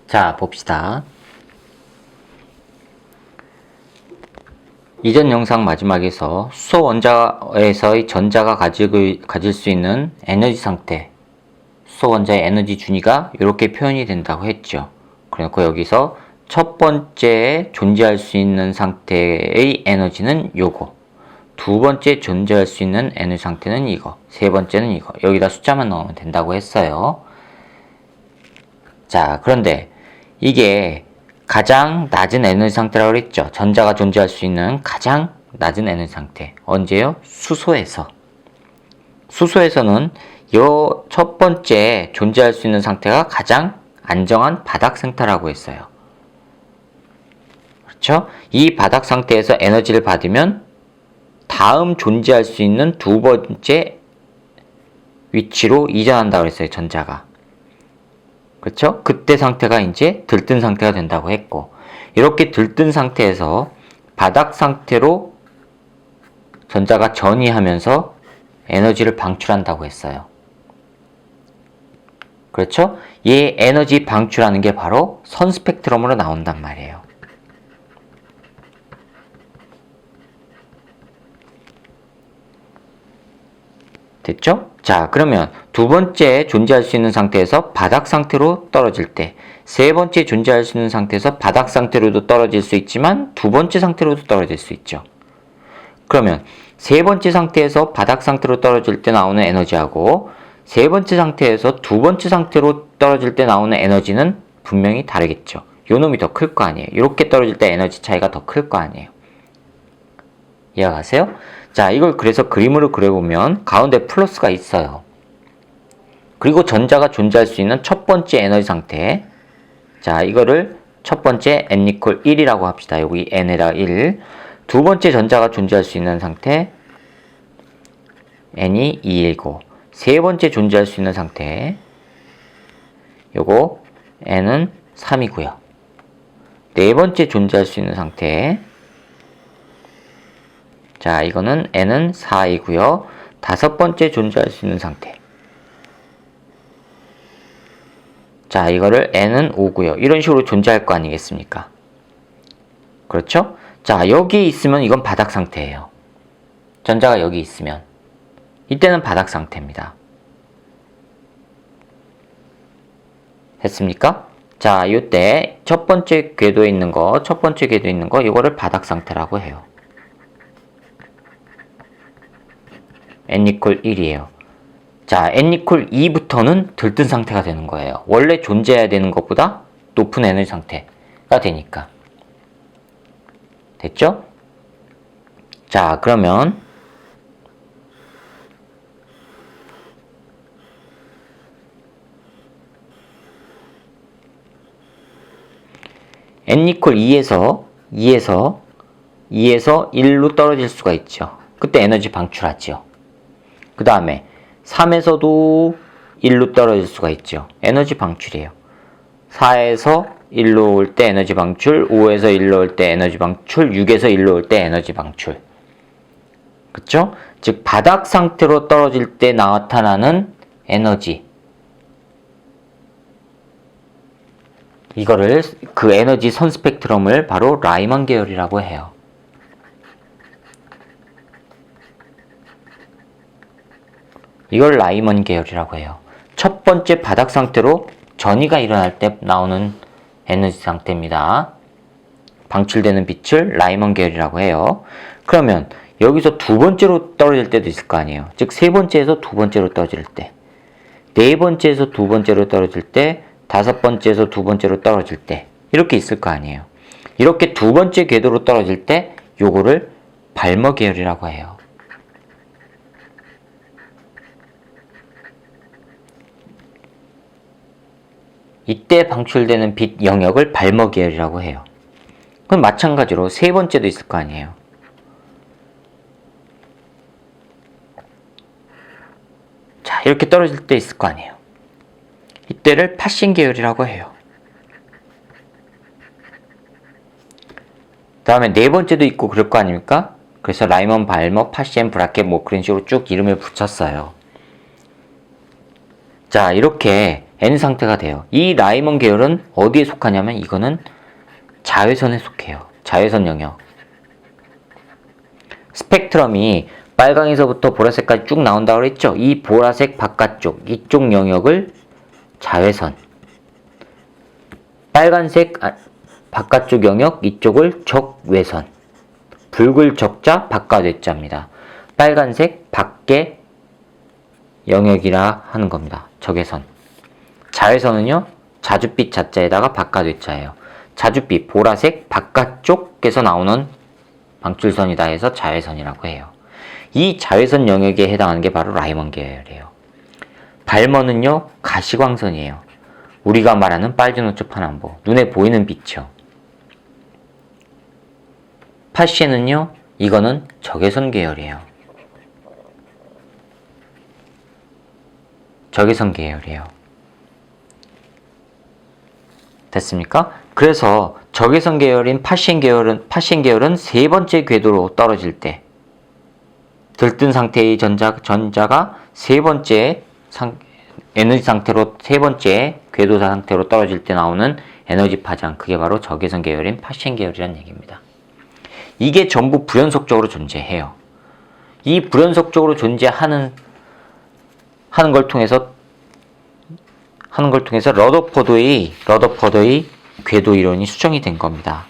자, 봅시다. 이전 영상 마지막에서 수소 원자에서의 전자가 가질 수 있는 에너지 상태, 수소 원자의 에너지 준위가 이렇게 표현이 된다고 했죠. 그리고 여기서 첫 번째 존재할 수 있는 상태의 에너지는 요거, 두 번째 존재할 수 있는 에너지 상태는 이거, 세 번째는 이거. 여기다 숫자만 넣으면 된다고 했어요. 자, 그런데 이게 가장 낮은 에너지 상태라고 그랬죠. 전자가 존재할 수 있는 가장 낮은 에너지 상태. 언제요? 수소에서. 수소에서는 요 첫 번째 존재할 수 있는 상태가 가장 안정한 바닥 상태라고 했어요. 그렇죠? 이 바닥 상태에서 에너지를 받으면 다음 존재할 수 있는 두 번째 위치로 이전한다고 그랬어요. 전자가. 그렇죠? 그때 상태가 이제 들뜬 상태가 된다고 했고, 이렇게 들뜬 상태에서 바닥 상태로 전자가 전이하면서 에너지를 방출한다고 했어요. 그렇죠? 이 에너지 방출하는 게 바로 선 스펙트럼으로 나온단 말이에요. 됐죠? 자, 그러면 두 번째 존재할 수 있는 상태에서 바닥 상태로 떨어질 때, 세 번째 존재할 수 있는 상태에서 바닥 상태로도 떨어질 수 있지만 두 번째 상태로도 떨어질 수 있죠. 그러면 세 번째 상태에서 바닥 상태로 떨어질 때 나오는 에너지하고 세 번째 상태에서 두 번째 상태로 떨어질 때 나오는 에너지는 분명히 다르겠죠. 요 놈이 더 클 거 아니에요. 이렇게 떨어질 때 에너지 차이가 더 클 거 아니에요. 이해가세요? 자, 이걸 그래서 그림으로 그려보면 가운데 플러스가 있어요. 그리고 전자가 존재할 수 있는 첫 번째 에너지 상태. 자, 이거를 첫 번째 n=1이라고 합시다. 여기 n에다 1. 두 번째 전자가 존재할 수 있는 상태 n이 2이고, 세 번째 존재할 수 있는 상태 요거 n은 3이고요. 네 번째 존재할 수 있는 상태, 자, 이거는 n은 4이고요. 다섯 번째 존재할 수 있는 상태, 자, 이거를 n은 5고요. 이런 식으로 존재할 거 아니겠습니까? 그렇죠? 자, 여기 있으면 이건 바닥 상태예요. 전자가 여기 있으면 이때는 바닥 상태입니다. 됐습니까? 자, 이때 첫 번째 궤도에 있는 거, 이거를 바닥 상태라고 해요. n=1이에요. 자, n=2부터는 들뜬 상태가 되는 거예요. 원래 존재해야 되는 것보다 높은 에너지 상태가 되니까. 됐죠? 자, 그러면 n=2에서 1로 떨어질 수가 있죠. 그때 에너지 방출하죠. 그 다음에 3에서도 1로 떨어질 수가 있죠. 에너지 방출이에요. 4에서 1로 올 때 에너지 방출, 5에서 1로 올 때 에너지 방출, 6에서 1로 올 때 에너지 방출. 그쵸? 즉 바닥 상태로 떨어질 때 나타나는 에너지, 이거를 그 에너지 선 스펙트럼을 바로 라이먼 계열이라고 해요. 이걸 라이먼 계열이라고 해요. 첫 번째 바닥 상태로 전이가 일어날 때 나오는 에너지 상태입니다. 방출되는 빛을 라이먼 계열이라고 해요. 그러면 여기서 두 번째로 떨어질 때도 있을 거 아니에요. 즉 세 번째에서 두 번째로 떨어질 때, 네 번째에서 두 번째로 떨어질 때, 다섯 번째에서 두 번째로 떨어질 때, 이렇게 있을 거 아니에요. 이렇게 두 번째 궤도로 떨어질 때 요거를 발머 계열이라고 해요. 이때 방출되는 빛 영역을 발머 계열이라고 해요. 그럼 마찬가지로 세 번째도 있을 거 아니에요. 자, 이렇게 떨어질 때 있을 거 아니에요. 이때를 파신 계열이라고 해요. 다음에 네 번째도 있고 그럴 거 아닙니까? 그래서 라이먼, 발머, 파시엔, 브라켓 뭐 그런 식으로 쭉 이름을 붙였어요. 자, 이렇게 N 상태가 돼요. 이 라이먼 계열은 어디에 속하냐면 이거는 자외선에 속해요. 자외선 영역. 스펙트럼이 빨강에서부터 보라색까지 쭉 나온다고 그랬죠? 이 보라색 바깥쪽, 이쪽 영역을 자외선. 빨간색 바깥쪽 영역, 이쪽을 적외선. 붉을 적자, 바깥외자입니다. 빨간색 밖의 영역이라 하는 겁니다. 적외선. 자외선은요, 자줏빛 자자에다가 바깥외자예요. 자줏빛, 보라색 바깥쪽에서 나오는 방출선이다 해서 자외선이라고 해요. 이 자외선 영역에 해당하는 게 바로 라이먼 계열이에요. 발머는요, 가시광선이에요. 우리가 말하는 빨주노초 파남보, 눈에 보이는 빛이요. 파시에는요, 이거는 적외선 계열이에요. 적외선 계열이에요. 됐습니까? 그래서 적외선 계열인 파시엔 계열은 세 번째 궤도로 떨어질 때 들뜬 상태의 전자가 세 번째 에너지 상태로 세 번째 궤도 상태로 떨어질 때 나오는 에너지 파장, 그게 바로 적외선 계열인 파시엔 계열이라는 얘기입니다. 이게 전부 불연속적으로 존재해요. 이 불연속적으로 존재하는 걸 통해서 러더퍼드의 궤도 이론이 수정이 된 겁니다.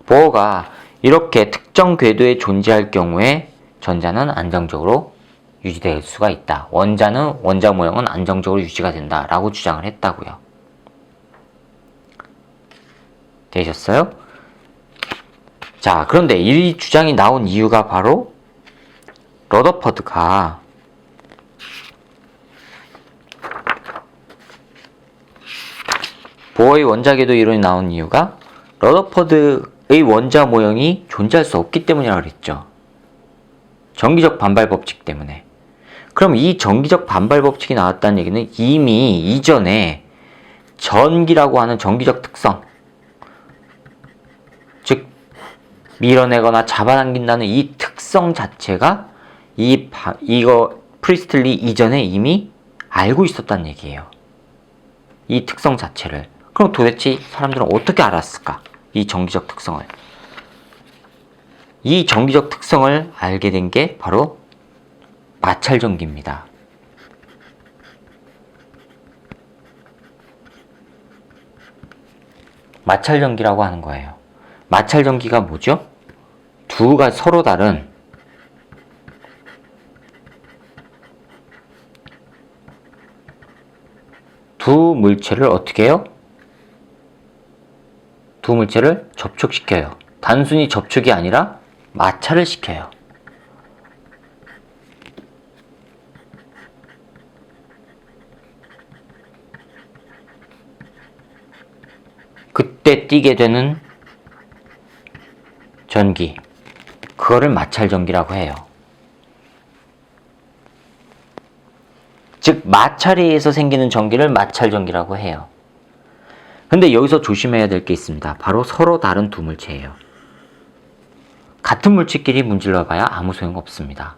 보어가 이렇게 특정 궤도에 존재할 경우에 전자는 안정적으로 유지될 수가 있다. 원자 모형은 안정적으로 유지가 된다 라고 주장을 했다고요. 되셨어요? 자, 그런데 이 주장이 나온 이유가 바로 러더퍼드가 보어의 원자궤도 이론이 나온 이유가 러더퍼드의 원자 모형이 존재할 수 없기 때문이라고 그랬죠. 전기적 반발 법칙 때문에. 그럼 이 전기적 반발 법칙이 나왔다는 얘기는 이미 이전에 전기라고 하는 전기적 특성, 즉 밀어내거나 잡아당긴다는 이 특성 자체가 이거 프리스틀리 이전에 이미 알고 있었다는 얘기예요. 이 특성 자체를. 그럼 도대체 사람들은 어떻게 알았을까? 이 전기적 특성을. 이 전기적 특성을 알게 된 게 바로 마찰전기입니다. 마찰전기라고 하는 거예요. 마찰전기가 뭐죠? 두가 서로 다른 두 물체를 어떻게 해요? 두 물체를 접촉시켜요. 단순히 접촉이 아니라 마찰을 시켜요. 그때 띠게 되는 전기, 그거를 마찰전기라고 해요. 즉 마찰에 의해서 생기는 전기를 마찰전기라고 해요. 근데 여기서 조심해야 될 게 있습니다. 바로 서로 다른 두 물체예요. 같은 물체끼리 문질러 봐야 아무 소용 없습니다.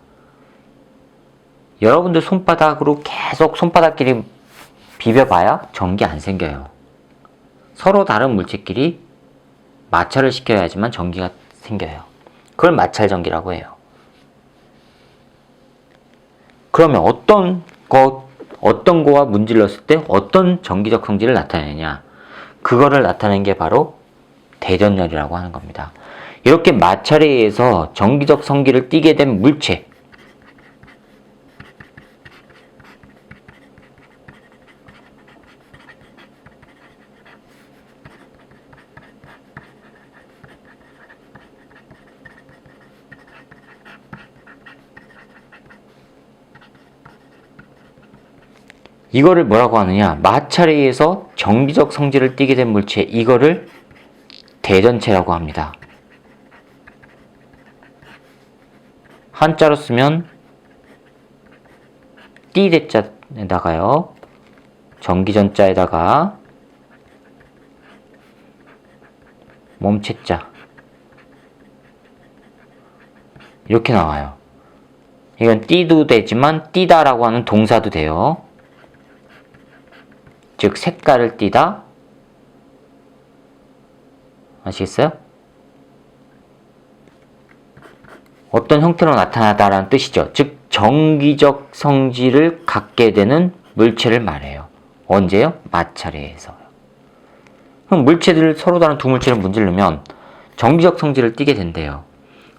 여러분들 손바닥으로 계속 손바닥끼리 비벼봐야 전기 안 생겨요. 서로 다른 물체끼리 마찰을 시켜야지만 전기가 생겨요. 그걸 마찰전기라고 해요. 그러면 어떤 거와 문질렀을 때 어떤 전기적 성질을 나타내냐? 그거를 나타내는 게 바로 대전열이라고 하는 겁니다. 이렇게 마찰에 의해서 전기적 성질을 띠게 된 물체, 이거를 뭐라고 하느냐? 마찰에 의해서 전기적 성질을 띠게 된 물체, 이거를 대전체라고 합니다. 한자로 쓰면 띠대자에다가요, 전기전자에다가 몸체자, 이렇게 나와요. 이건 띠도 되지만 띠다라고 하는 동사도 돼요. 즉 색깔을 띠다. 아시겠어요? 어떤 형태로 나타나다라는 뜻이죠. 즉 정기적 성질을 갖게 되는 물체를 말해요. 언제요? 마찰에서요. 그럼 물체들 서로 다른 두 물체를 문지르면 정기적 성질을 띠게 된대요.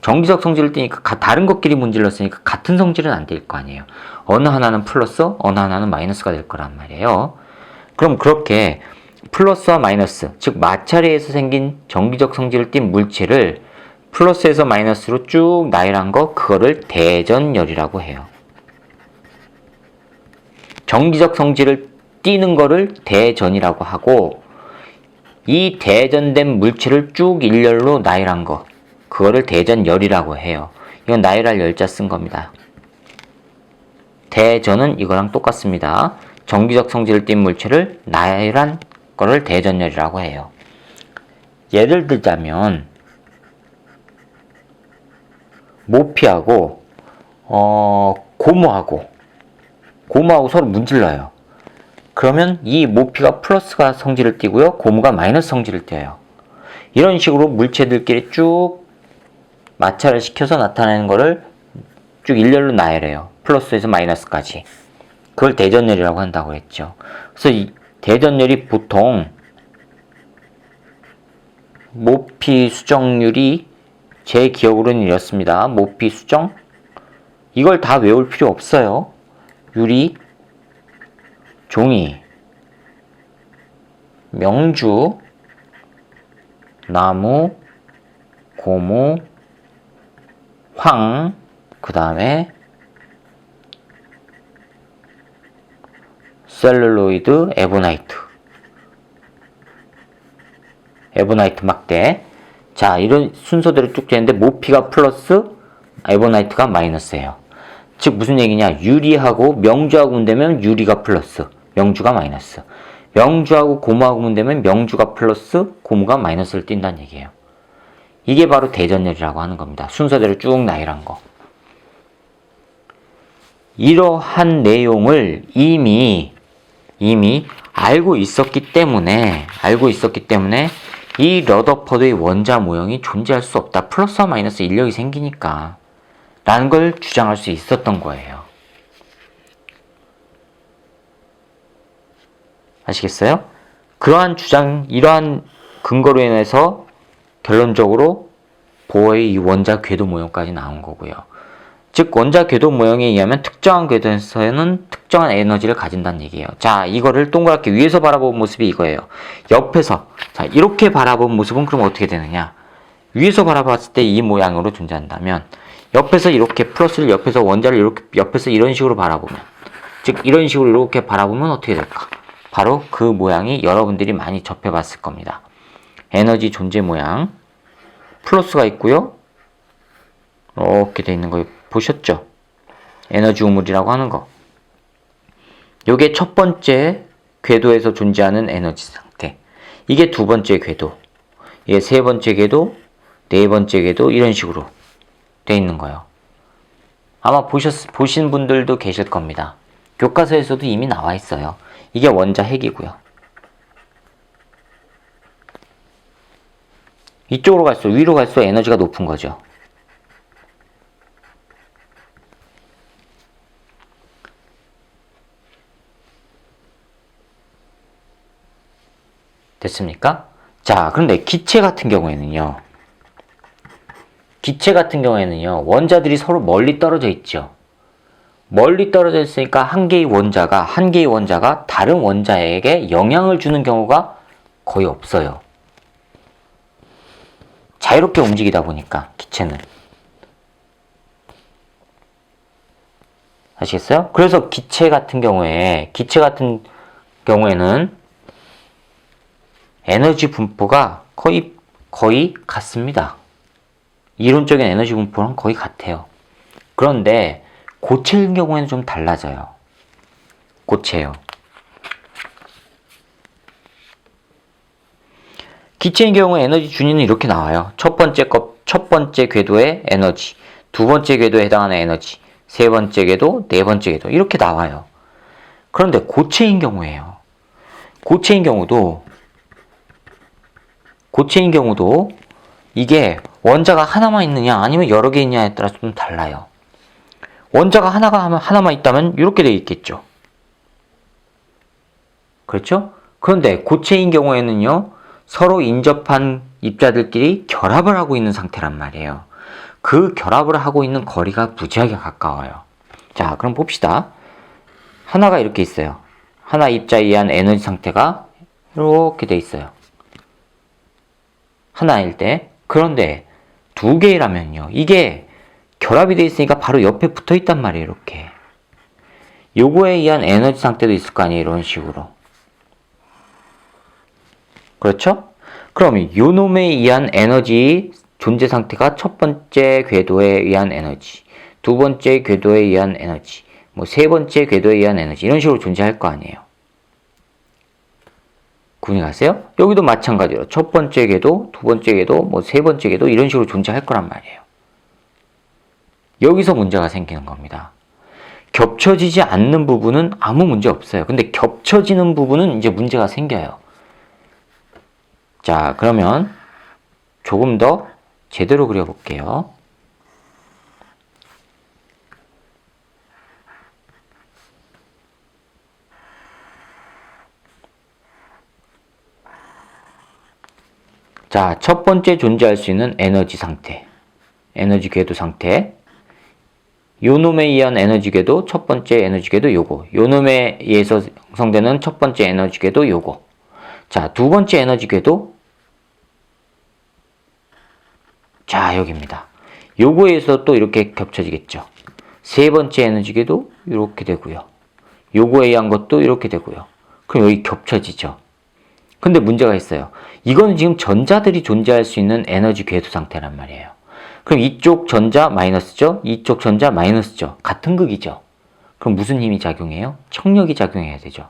정기적 성질을 띠니까 다른 것끼리 문질렀으니까 같은 성질은 안 될 거 아니에요. 어느 하나는 플러스, 어느 하나는 마이너스가 될 거란 말이에요. 그럼 그렇게 플러스와 마이너스, 즉 마찰에서 생긴 정기적 성질을 띈 물체를 플러스에서 마이너스로 쭉 나열한 거, 그거를 대전열이라고 해요. 정기적 성질을 띠는 거를 대전이라고 하고, 이 대전된 물체를 쭉 일렬로 나열한 거, 그거를 대전열이라고 해요. 이건 나열할 열자 쓴 겁니다. 대전은 이거랑 똑같습니다. 정기적 성질을 띈 물체를 나열한 거를 대전열이라고 해요. 예를 들자면 모피하고 고무하고 서로 문질러요. 그러면 이 모피가 플러스가 성질을 띠고요, 고무가 마이너스 성질을 띠어요. 이런 식으로 물체들끼리 쭉 마찰을 시켜서 나타내는 거를 쭉 일렬로 나열해요. 플러스에서 마이너스까지. 그걸 대전열이라고 한다고 했죠. 그래서 이 대전열이 보통 모피 수정률이 제 기억으로는 이렇습니다. 모피 수정, 이걸 다 외울 필요 없어요. 유리, 종이, 명주, 나무, 고무, 황, 그 다음에 셀룰로이드, 에보나이트 막대. 자, 이런 순서대로 쭉 되는데 모피가 플러스, 에보나이트가 마이너스예요. 즉 무슨 얘기냐? 유리하고 명주하고 문대면 유리가 플러스, 명주가 마이너스. 명주하고 고무하고 문대면 명주가 플러스, 고무가 마이너스를 띈다는 얘기예요. 이게 바로 대전열이라고 하는 겁니다. 순서대로 쭉 나열한 거. 이러한 내용을 이미 알고 있었기 때문에 이 러더퍼드의 원자 모형이 존재할 수 없다. 플러스와 마이너스 인력이 생기니까 라는 걸 주장할 수 있었던 거예요. 아시겠어요? 이러한 근거로 인해서 결론적으로 보어의 이 원자 궤도 모형까지 나온 거고요. 즉 원자 궤도 모형에 의하면 특정한 궤도에서는 특정한 에너지를 가진다는 얘기예요. 자, 이거를 동그랗게 위에서 바라본 모습이 이거예요. 옆에서, 자, 이렇게 바라본 모습은 그럼 어떻게 되느냐? 위에서 바라봤을 때 이 모양으로 존재한다면 옆에서 이렇게 플러스를 옆에서 원자를 이렇게 옆에서 이런 식으로 바라보면, 즉 이런 식으로 이렇게 바라보면 어떻게 될까? 바로 그 모양이 여러분들이 많이 접해봤을 겁니다. 에너지 존재 모양, 플러스가 있고요. 이렇게 돼 있는 거 보셨죠? 에너지 우물이라고 하는 거. 요게 첫 번째 궤도에서 존재하는 에너지 상태. 이게 두 번째 궤도. 이게 세 번째 궤도, 네 번째 궤도, 이런 식으로 돼 있는 거예요. 아마 보신 분들도 계실 겁니다. 교과서에서도 이미 나와 있어요. 이게 원자 핵이고요. 이쪽으로 갈수록, 위로 갈수록 에너지가 높은 거죠. 됐습니까? 자, 그런데 기체 같은 경우에는요. 원자들이 서로 멀리 떨어져 있죠. 멀리 떨어져 있으니까 한 개의 원자가 다른 원자에게 영향을 주는 경우가 거의 없어요. 자유롭게 움직이다 보니까 기체는. 아시겠어요? 그래서 기체 같은 경우에는 에너지 분포가 거의 같습니다. 이론적인 에너지 분포랑 거의 같아요. 그런데 고체인 경우에는 좀 달라져요. 고체요. 기체인 경우에 에너지 준위는 이렇게 나와요. 첫 번째 궤도의 에너지, 두 번째 궤도에 해당하는 에너지, 세 번째 궤도, 네 번째 궤도, 이렇게 나와요. 그런데 고체인 경우에요. 고체인 경우도 이게 원자가 하나만 있느냐 아니면 여러 개 있냐에 따라서 좀 달라요. 원자가 하나만 있다면 이렇게 되어 있겠죠. 그렇죠? 그런데 고체인 경우에는요, 서로 인접한 입자들끼리 결합을 하고 있는 상태란 말이에요. 그 결합을 하고 있는 거리가 무지하게 가까워요. 자, 그럼 봅시다. 하나가 이렇게 있어요. 하나 입자에 의한 에너지 상태가 이렇게 돼 있어요. 하나일 때. 그런데 두 개라면요, 이게 결합이 돼 있으니까 바로 옆에 붙어 있단 말이에요. 이렇게. 요거에 의한 에너지 상태도 있을 거 아니에요. 이런 식으로. 그렇죠? 그럼 요 놈에 의한 에너지 존재 상태가 첫 번째 궤도에 의한 에너지, 두 번째 궤도에 의한 에너지, 뭐 세 번째 궤도에 의한 에너지, 이런 식으로 존재할 거 아니에요. 구분이 가세요? 여기도 마찬가지로 첫 번째 궤도, 두 번째 궤도, 뭐 세 번째 궤도, 이런 식으로 존재할 거란 말이에요. 여기서 문제가 생기는 겁니다. 겹쳐지지 않는 부분은 아무 문제 없어요. 근데 겹쳐지는 부분은 이제 문제가 생겨요. 자, 그러면 조금 더 제대로 그려볼게요. 자, 첫 번째 존재할 수 있는 에너지 상태, 에너지 궤도 상태. 요 놈에 의한 에너지 궤도, 첫 번째 에너지 궤도 요거. 요 놈에 의해서 형성되는 첫 번째 에너지 궤도 요거. 자, 두 번째 에너지 궤도. 자, 여기입니다. 요거에서 또 이렇게 겹쳐지겠죠. 세 번째 에너지 궤도 이렇게 되고요. 요거에 의한 것도 이렇게 되고요. 그럼 여기 겹쳐지죠. 근데 문제가 있어요. 이거는 지금 전자들이 존재할 수 있는 에너지 궤도 상태란 말이에요. 그럼 이쪽 전자 마이너스죠? 이쪽 전자 마이너스죠? 같은 극이죠? 그럼 무슨 힘이 작용해요? 청력이 작용해야 되죠.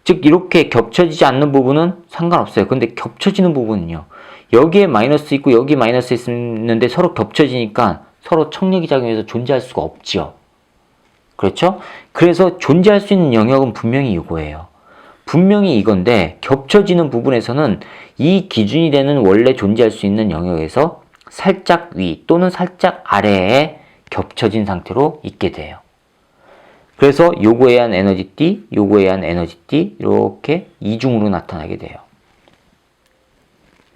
즉 이렇게 겹쳐지지 않는 부분은 상관없어요. 근데 겹쳐지는 부분은요, 여기에 마이너스 있고 여기 마이너스 있는데 서로 겹쳐지니까 서로 청력이 작용해서 존재할 수가 없죠. 그렇죠? 그래서 존재할 수 있는 영역은 분명히 이거예요. 분명히 이건데 겹쳐지는 부분에서는 이 기준이 되는 원래 존재할 수 있는 영역에서 살짝 위 또는 살짝 아래에 겹쳐진 상태로 있게 돼요. 그래서 요거에 의한 에너지 D, 요거에 의한 에너지 D, 이렇게 이중으로 나타나게 돼요.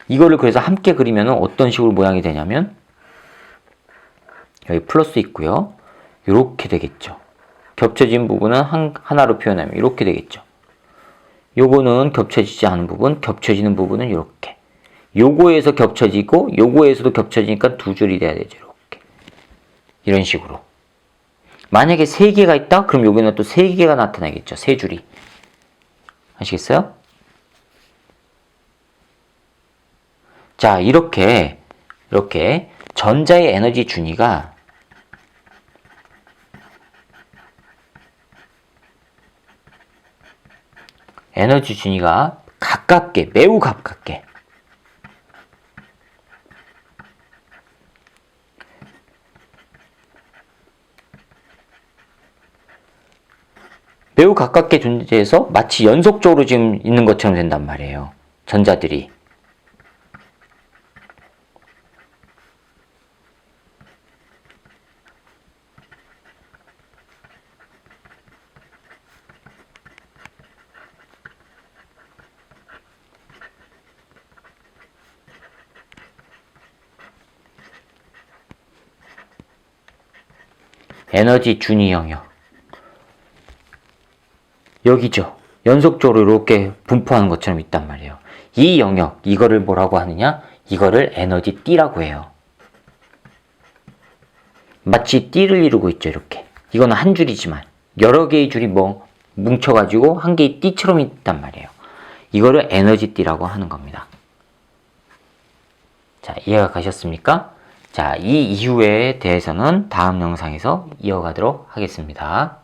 이거를 그래서 함께 그리면 어떤 식으로 모양이 되냐면 여기 플러스 있고요. 이렇게 되겠죠. 겹쳐진 부분은 하나로 표현하면 이렇게 되겠죠. 요거는 겹쳐지지 않은 부분, 겹쳐지는 부분은 이렇게. 요거에서 겹쳐지고 요거에서도 겹쳐지니까 두 줄이 돼야 되죠. 이렇게. 이런 식으로. 만약에 세 개가 있다? 그럼 여기는 또 세 개가 나타나겠죠. 세 줄이. 아시겠어요? 자, 이렇게 전자의 에너지 준위가 가깝게, 매우 가깝게 존재해서 마치 연속적으로 지금 있는 것처럼 된단 말이에요. 전자들이. 에너지 준위 영역. 여기죠. 연속적으로 이렇게 분포하는 것처럼 있단 말이에요. 이 영역, 이거를 뭐라고 하느냐? 이거를 에너지 D라고 해요. 마치 띠를 이루고 있죠. 이렇게. 이거는 한 줄이지만 여러 개의 줄이 뭉쳐가지고 한 개의 띠처럼 있단 말이에요. 이거를 에너지 D라고 하는 겁니다. 자, 이해가 가셨습니까? 자, 이 이유에 대해서는 다음 영상에서 이어가도록 하겠습니다.